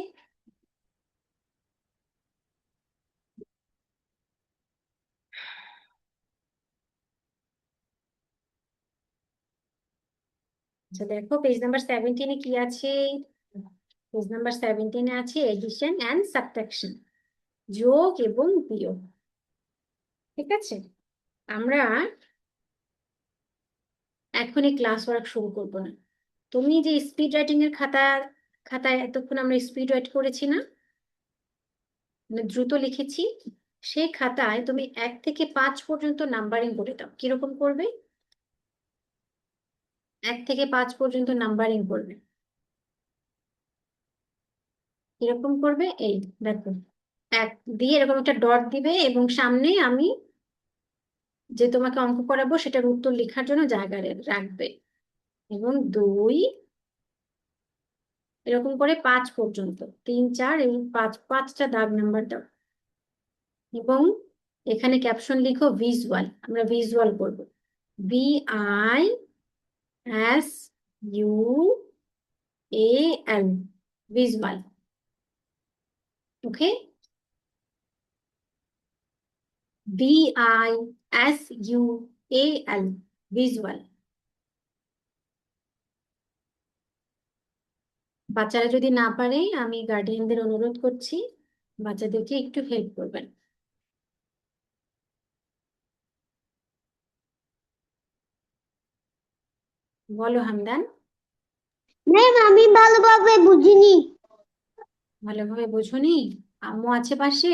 S2: আচ্ছা দেখো পেজ নাম্বার 17-এ কি আছে। পেজ নাম্বার 17-এ আছে এডিশন অ্যান্ড সাবট্রাকশন, যোগ এবং বিয়োগ। ঠিক আছে, আমরা এখনই ক্লাস ওয়ার্ক শুরু করবো না। তুমি যে স্পিড রাইটিং এর খাতায় এতক্ষণ আমরা স্পিড রাইট করেছি না, মানে দ্রুত লিখেছি, সেই খাতায় তুমি 1 থেকে 5 পর্যন্ত নাম্বারিং করে দাও। কিরকম করবে? 1 থেকে 5 পর্যন্ত নাম্বারিং করবে। কিরকম করবে? এই দেখো, 1 দিয়ে এরকম একটা ডট দিবে এবং সামনে আমি যে তোমাকে অঙ্ক করাবো সেটার উত্তর লেখার জন্য জায়গা রাখবে, এবং 2 এরকম করে 5 পর্যন্ত, 3 4 এবং 5, 5টা দাগ নাম্বার দাও। এবং এখানে ক্যাপশন লিখো ভিজুয়াল, আমরা ভিজুয়াল করব। VISUAL, visual. Okay, VISUAL, visual. বাচ্চারা যদি না পারে আমি গার্ডিয়ানদের অনুরোধ করছি বাচ্চাদেরকে একটু হেল্প করবেন। বলো হামদান।
S1: ম্যাম আমি ভালোভাবে বুঝিনি।
S2: ভালোভাবে বোঝোনি? আম্মু আছে পাশে?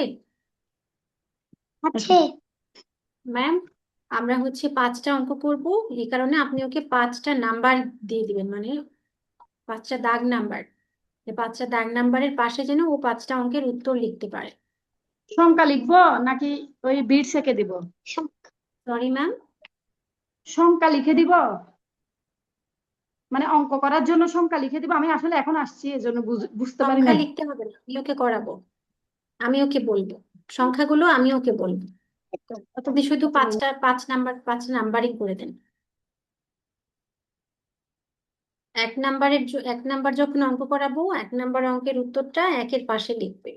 S1: আছে।
S2: ম্যাম, আমরা হচ্ছে 5টা অঙ্ক করব, এই কারণে আপনি ওকে 5টা নাম্বার দিয়ে দিবেন, মানে 5টা দাগ নাম্বার। 5টা দাগ নাম্বারের পাশে যেন ও 5টা অঙ্কের উত্তর লিখতে পারে।
S3: সংখ্যা লিখবো নাকি ওই বিট সেকে দিব?
S2: Sorry ma'am.
S3: সংখ্যা লিখে দিব, মানে অঙ্ক করার জন্য সংখ্যা লিখে দিব। আমি আসলে এখন আসছি এজন্য বুঝতে পারি
S2: সংখ্যা
S3: নাই।
S2: লিখতে হবে না, আমি ওকে করাবো, আমি ওকে বলবো সংখ্যাগুলো, আমি ওকে বলবো।
S3: অত
S2: আপনি শুধু
S3: অত
S2: 5 নাম্বারই করে দেন। 1 নাম্বার যখন অঙ্ক করাবো 1 নাম্বার অঙ্কের উত্তরটা 1-এর পাশে লিখবে।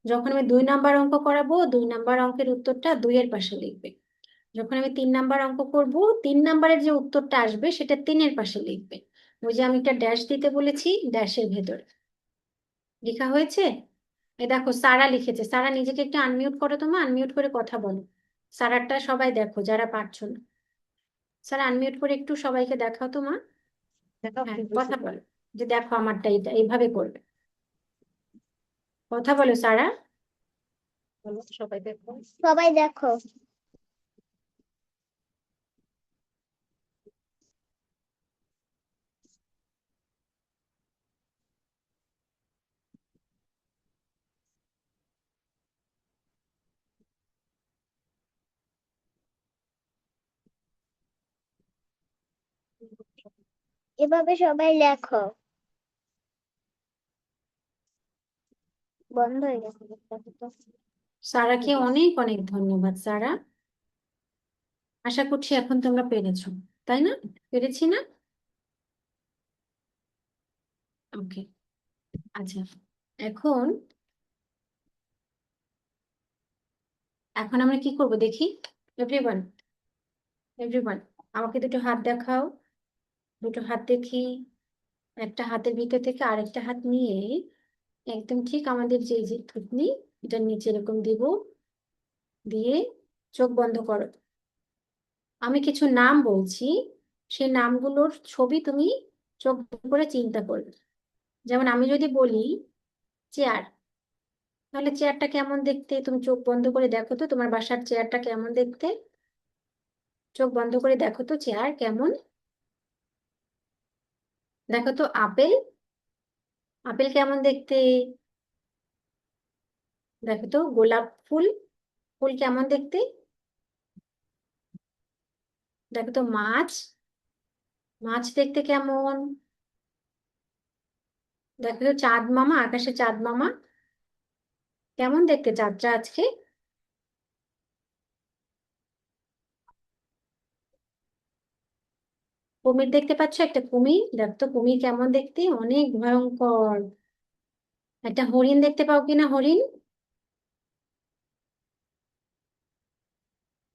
S2: যখন আমি 2 নাম্বার অঙ্ক করাবো 2 নাম্বার অঙ্কের উত্তরটা 2-এর পাশে লিখবে। যখন আমি 3 নাম্বার অঙ্ক করব 3 নাম্বারের যে উত্তরটা আসবে সেটা 3-এর পাশে লিখবে। ওই যে আমি একটা ড্যাশ দিতে বলেছি, ড্যাশের ভেতরে লেখা হয়েছে। এই দেখো সারা লিখেছে। সারা নিজেকে একটু আনমিউট করো, তোমার আনমিউট করে কথা বলো। সারাটা সবাই দেখো যারা পারছো না। সারা আনমিউট করে একটু সবাইকে দেখাও তোমার। হ্যাঁ, কথা বলো যে দেখো আমারটা এটা এইভাবে করবে। কথা বলো সারা।
S3: সবাই দেখো।
S1: সবাই দেখো। এভাবে সবাই লেখো। বন্ধ হয়ে গেছে।
S2: সারাকে অনেক অনেক ধন্যবাদ সারা। আশা করছি এখন তোমরা পেরেছো, তাই না? পেরেছি না? ওকে। আচ্ছা, এখন এখন আমরা কি করব দেখি। এভরিওয়ান, এভরিওয়ান আমাকে দুটো হাত দেখাও। দুটো হাত দেখি। একটা হাতের ভিতর থেকে আরেকটা হাত নিয়ে একদম ঠিক আমাদের যে যে থুতনি এটা নিচে এরকম দিব, দিয়ে চোখ বন্ধ করো। আমি কিছু নাম বলছি, সেই নামগুলোর ছবি তুমি চোখ বন্ধ করে চিন্তা করবে। যেমন আমি যদি বলি চেয়ার, তাহলে চেয়ারটা কেমন দেখতে তুমি চোখ বন্ধ করে দেখো তো, তোমার বাসার চেয়ারটা কেমন দেখতে। চোখ বন্ধ করে দেখো তো চেয়ার কেমন। দেখো তো আপেল, আপেল কেমন দেখতে। দেখো তো গোলাপ ফুল, ফুল কেমন দেখতে। দেখো তো মাছ, মাছ দেখতে কেমন। দেখো তো চাঁদ মামা, আকাশে চাঁদ মামা কেমন দেখতে চাঁদটা আজকে। কুমির দেখতে পাচ্ছ, একটা কুমির, দেখো তো কুমির কেমন দেখতে, অনেক ভয়ঙ্কর। একটা হরিণ দেখতে পাও কিনা, হরিণ।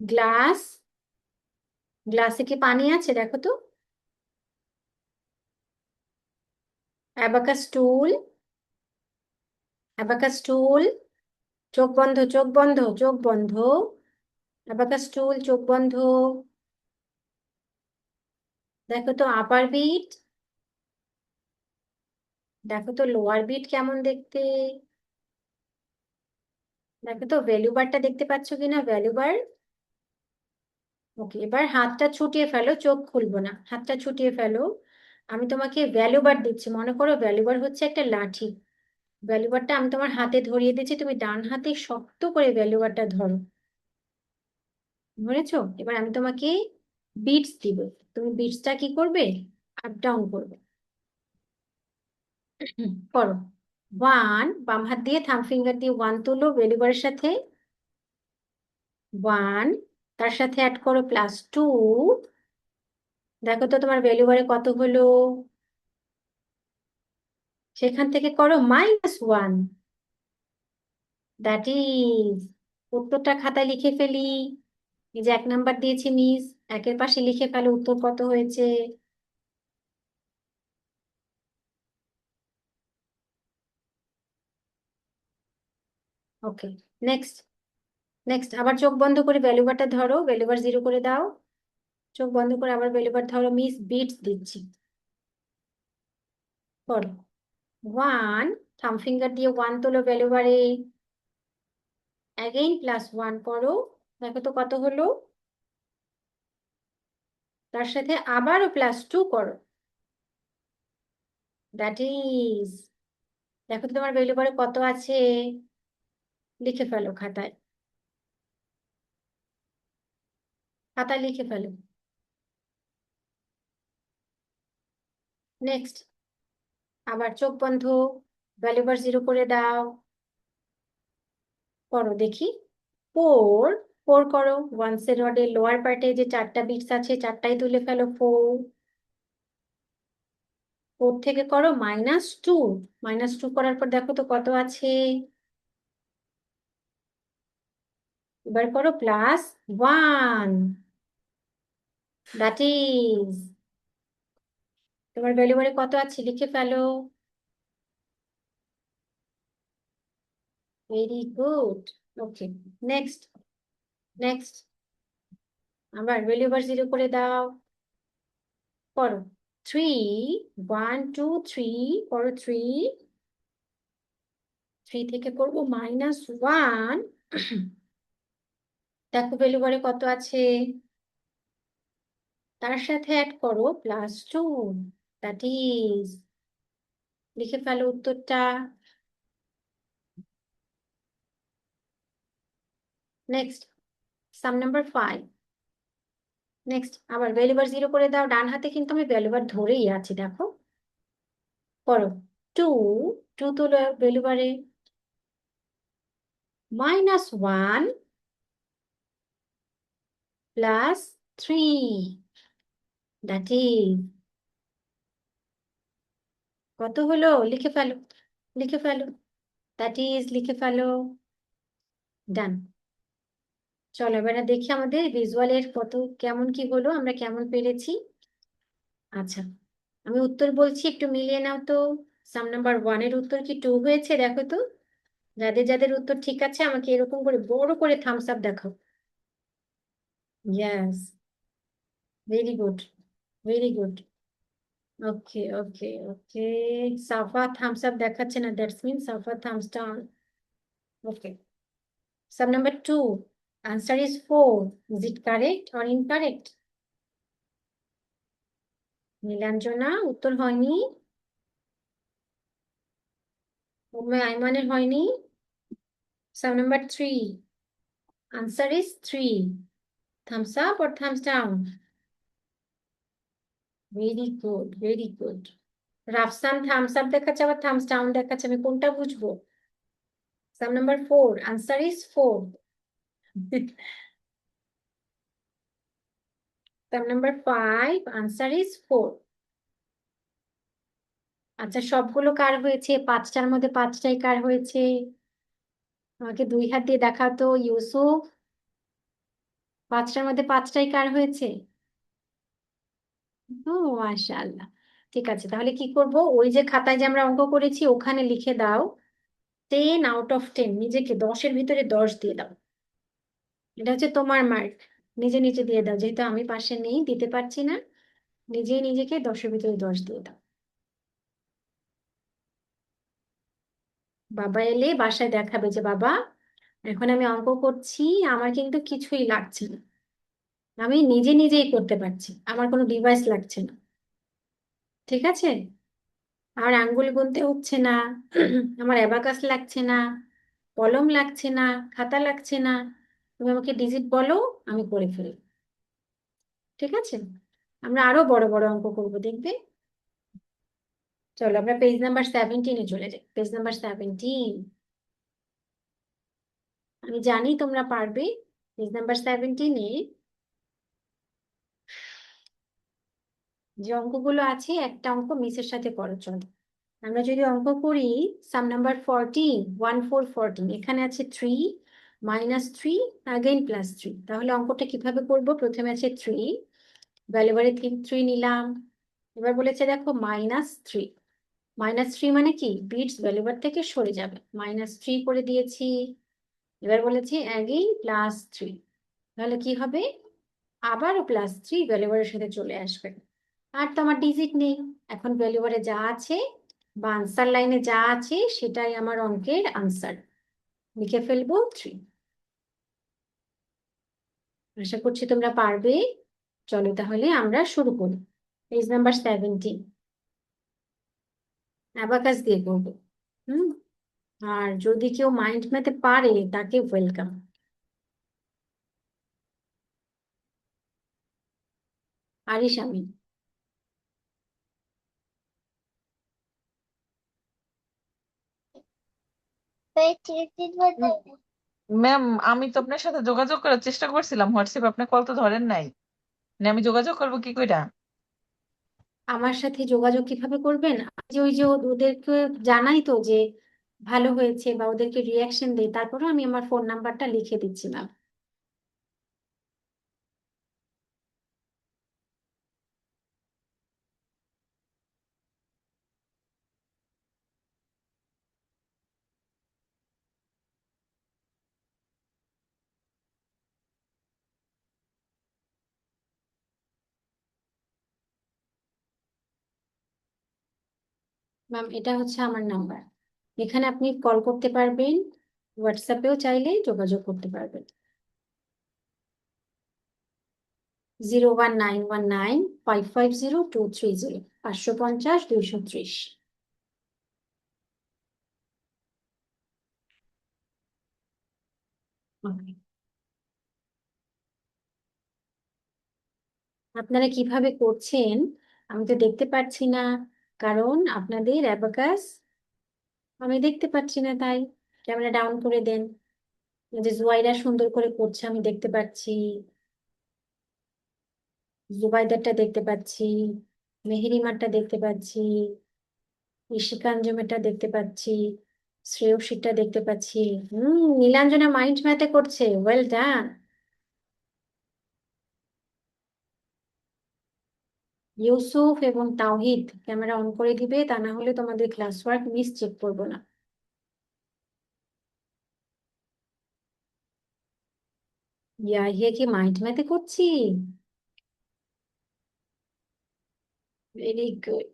S2: গ্লাস, গ্লাসে কি পানি আছে দেখো তো। অ্যাবাকাস টুল, অ্যাবাকাস টুল। চোখ বন্ধ, চোখ বন্ধ, চোখ বন্ধ। অ্যাবাকাস টুল, চোখ বন্ধ। দেখো তো আপার বিট, দেখো তো লোয়ার বিট কেমন দেখতে। দেখো তো ভ্যালু বারটা দেখতে পাচ্ছ কিনা, ভ্যালু বার। ওকে, এবার হাতটা ছুটিয়ে ফেলো, চোখ খুলবো না, হাতটা ছুটিয়ে ফেলো। আমি তোমাকে ভ্যালু বার দিচ্ছি, মনে করো ভ্যালু বার হচ্ছে একটা লাঠি। ভ্যালু বারটা আমি তোমার হাতে ধরিয়ে দিচ্ছি, তুমি ডান হাতে শক্ত করে ভ্যালু বারটা ধরো। ধরেছো? এবার আমি তোমাকে বিটস দিব, তুমি বিটসটা কি করবে, আপ ডাউন করবে। করো। 1, বাম হাত দিয়ে থাম ফিঙ্গার দিয়ে 1 তুলো ভ্যালু বারের সাথে। 1, তার সাথে অ্যাড করো +2। দেখো তো তোমার ভ্যালু বারে কত হলো। সেখান থেকে করো -1। দ্যাট ইজ, উত্তরটা খাতায় লিখে ফেলি। এই যে 1 নাম্বার দিয়েছি মিস, 1-এর পাশে লিখে ফেলো উত্তর কত হয়েছে। ওকে, নেক্সট নেক্সট আবার চোখ বন্ধ করে ভ্যালু বারটা ধরো, ভ্যালু বার 0 করে দাও। চোখ বন্ধ করে আবার ভ্যালু বার ধরো, মিস বিটস দিচ্ছি। করো 1, থাম ফিঙ্গার দিয়ে 1 তোলো ভ্যালু বারে, অ্যাগেইন +1 করো, দেখো তো কত হলো। তার সাথে আবারও +2 করো, দ্যাট ইজ, দেখো তো তোমার ভ্যালু বারে কত আছে, লিখে ফেলো খাতায়, খাতায় লিখে ফেলো। নেক্সট আবার চোখ বন্ধ, ভ্যালু বার 0 করে দাও, করো দেখি। 4, 4 করো, ওয়ান্স এর রডের লোয়ার পার্টে যে 4টা বিটস আছে 4টাই তুলে ফেলো। 4, 4 থেকে করো -2, -2 করার পর দেখো তো কত আছে, এবার করো +1, দ্যাট ইজ, তোমার ভ্যালু বারে কত আছে লিখে ফেলো। Very good. Okay, next next আবার ভ্যালু বার 0 করে দাও, করো 3, 1 2 3, করো 3, 3 থেকে করবো -1, দেখো ভ্যালু বারে কত আছে, তার সাথে অ্যাড করো +2, দ্যাট ইজ, লিখে ফেলো উত্তরটা। নেক্সট সাম নাম্বার 5, নেক্সট আবার ভ্যালু বার 0 করে দাও, ডান হাতে কিন্তু আমি ভ্যালু বার ধরেই আছি, দেখো করো 2, 2 তোলো ভ্যালু বারে, -1 +3, দ্যাট ইজ, কত হলো লিখে ফেলো, লিখে ফেলো, দ্যাট ইজ, লিখে ফেলো, ডান। চলো এবারে দেখি আমাদের ভিজুয়ালের কত কেমন কি হলো, আমরা কেমন পেরেছি। আচ্ছা, আমি উত্তর বলছি, একটু মিলিয়ে নাও তো। সাম নাম্বার 1 এর উত্তর কি 2 হয়েছে, দেখো তো। যাদের যাদের উত্তর ঠিক আছে আমাকে এরকম করে বড় করে থামস আপ দেখাও। Yes, very good, very good. Okay okay okay, Safa thumbs up দেখাচ্ছে না, that's mean Safa thumbs down. Okay, sum number 2, answer is 4. Is it correct or incorrect? Nilanjana উত্তর হয়নি, আইমানের হয়নি। Sum number 3, answer is 3. Thumbs up or thumbs down? Very good, very good. Rafsan thumbs up দেখাচ্ছে আবার thumbs down দেখাচ্ছে, আমি কোনটা বুঝবো। Sum number 4, answer is 4. Sum number 5, answer is 4. আচ্ছা, সবগুলো কার হয়েছে, 5টার মধ্যে 5টাই কার হয়েছে, আমাকে 2 হাত দিয়ে দেখাও তো ইউসুফ, 5টার মধ্যে 5টাই কার হয়েছে। ও মাশাআল্লাহ, ঠিক আছে, তাহলে কি করব, ওই যে খাতায় যে আমরা অঙ্ক করেছি ওখানে লিখে দাও 10 আউট অফ 10, নিজেকে 10-এর ভিতরে 10 দিয়ে দাও, এটা হচ্ছে তোমার মার্ক, নিজে নিজে দিয়ে দাও, যেহেতু আমি পাশে নেই দিতে পারছি না, নিজেই নিজেকে 10-এর ভিতরে 10 দিয়ে দাও। বাবা এলে বাসায় দেখাবে যে বাবা এখন আমি অঙ্ক করছি, আমার কিন্তু কিছুই লাগছে না, আমি নিজে নিজেই করতে পারছি, আমার কোনো ডিভাইস লাগছে না, ঠিক আছে। আমার আঙ্গুল গুনতে হচ্ছে না, আমার অ্যাবাকাস লাগছে না, কলম লাগছে না, খাতা লাগছে না, তুমি আমাকে ডিজিট বলো, আমি করে ফেলি, ঠিক আছে। আমরা আরো বড় বড় অঙ্ক করবো, দেখবে। চলো আমরা পেজ নাম্বার 17-এ চলে যাই, পেজ নাম্বার 17, আমি জানি তোমরা পারবে। পেজ নাম্বার 17-এ যে অঙ্কগুলো আছে একটা অঙ্ক মিসের সাথে করো, চলো আমরা যদি অঙ্ক করি, সাম নাম্বার 14, 1 4 14, এখানে আছে 3, -3, again +3, তাহলে অঙ্কটা কিভাবে করব, প্রথমে আছে 3, ভ্যালু বারে 3 নিলাম, এবার বলেছে দেখো -3, -3 মানে কি বিটস ভ্যালু বার থেকে সরে যাবে, -3 করে দিয়েছি, এবার বলেছি অ্যাগেইন +3, তাহলে কি হবে? আবারও +3 ভ্যালুবারের সাথে চলে আসবে। আর তো আমার ডিজিট নেই, এখন ভ্যালুবারে যা আছে বা আনসার লাইনে যা আছে সেটাই আমার অঙ্কের আনসার, লিখে ফেলবো 3। আশা করছি তোমরা পারবে। চলো তাহলে আমরা শুরু করি। পেজ নাম্বার 17 অ্যাবাকাস দিয়ে করবো। হুম, আর যদি কেউ মাইন্ড ম্যাথে পারে তাকে ওয়েলকাম। আরিশ আমি।
S4: ম্যাম, আমি তো আপনার সাথে যোগাযোগ করার চেষ্টা করছিলাম হোয়াটসঅ্যাপ, আপনি কল তো ধরেন নাই। মানে আমি যোগাযোগ করবো কি কইরা?
S2: আমার সাথে যোগাযোগ কিভাবে করবেন? আমি যে ওই যে ওদেরকে জানাই তো যে ভালো হয়েছে বা ওদেরকে রিয়াকশন দেই, তারপরেও আমি আমার ফোন নাম্বারটা লিখে দিচ্ছিলাম। ম্যাম, এটা হচ্ছে আমার নাম্বার, এখানে আপনি কল করতে পারবেন, হোয়াটসঅ্যাপেও চাইলে যোগাযোগ করতে পারবেন। 01919550230, 550-230। আপনারা কিভাবে করছেন আমি তো দেখতে পাচ্ছি না, কারণ আপনাদের অ্যাবাকাস আমি দেখতে পাচ্ছি না, তাই ক্যামেরা ডাউন করে দেন। এই যে জুয়াইরা সুন্দর করে করছে আমি দেখতে পাচ্ছি, জুবাইদারটা দেখতে পাচ্ছি, মেহেরিমারটা দেখতে পাচ্ছি, ইশিকাঞ্জমেরটা দেখতে পাচ্ছি, শ্রেয়সীরটা দেখতে পাচ্ছি। নীলাঞ্জনা মাইন্ড ম্যাথে করছে, ওয়েল ডান। ইউসুফ এবং তাওহিদ ক্যামেরা অন করে দিবে, তা না হলে তোমাদের ক্লাস ওয়ার্ক মিস চেক করবো না। ইয়াহিয়া কি মাইন্ড ম্যাথে করছি? Very good.